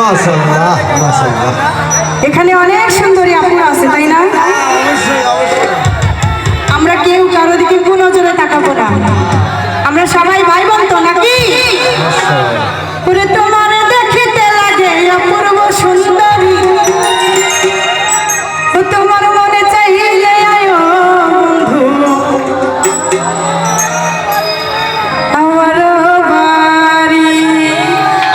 মাশাআল্লাহ মাশাআল্লাহ। এখানে অনেক সুন্দরী আপুরা আছে তাই না? আমরা কেউ কারো দিকে কোন নজরে তাকাবো না, আমরা সবাই ভাই বোন তো নাকি? পুরো তোমার দেখিতে লাগে অপূর্ব সুন্দরী, তোমার মনে চাইলে আয়ো বন্ধু আমার বাড়ি।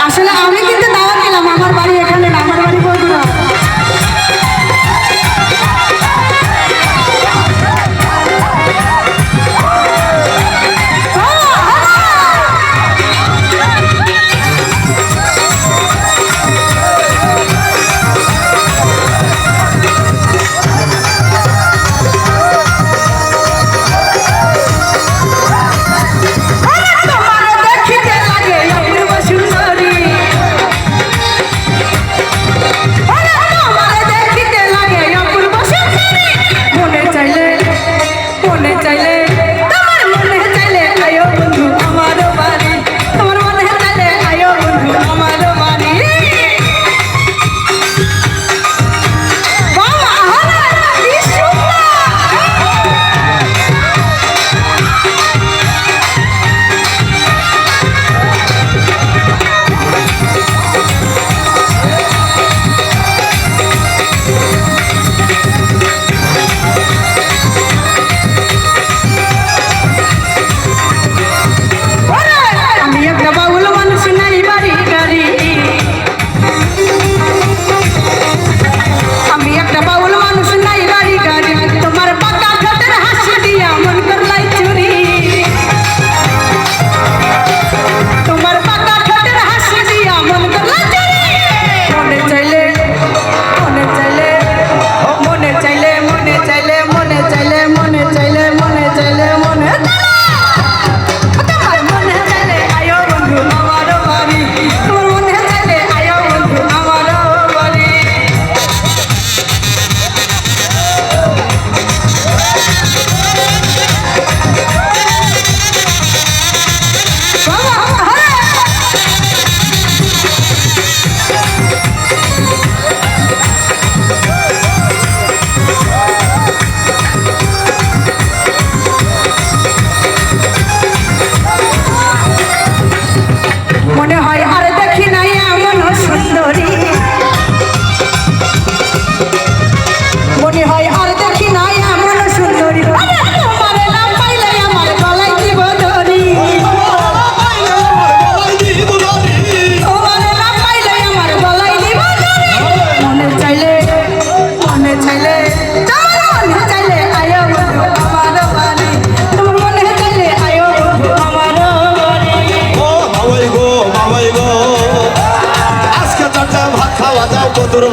আসলে আমি কিন্তু দাওয়াত দিলাম, আমার বাড়ি এখানে না, আমার বাড়ি বগুড়া।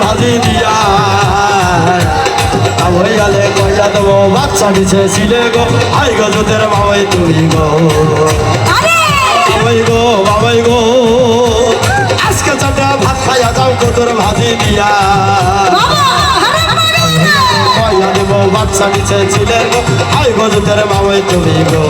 ভাজি দিয়া হইয়ালে কইয়া দেবো বাচ্চা নিচে ছিলে গো আই গো জোতের বাবাই তুমি গো বাবাই গো বাবাই গো আজকে চারটা ভাত খাইয়া যাও কতর ভাজি দিয়া কইয়া দেবো বাচ্চা নিচে ছিলে গো আই গো জোতের বাবাই তুমি গো।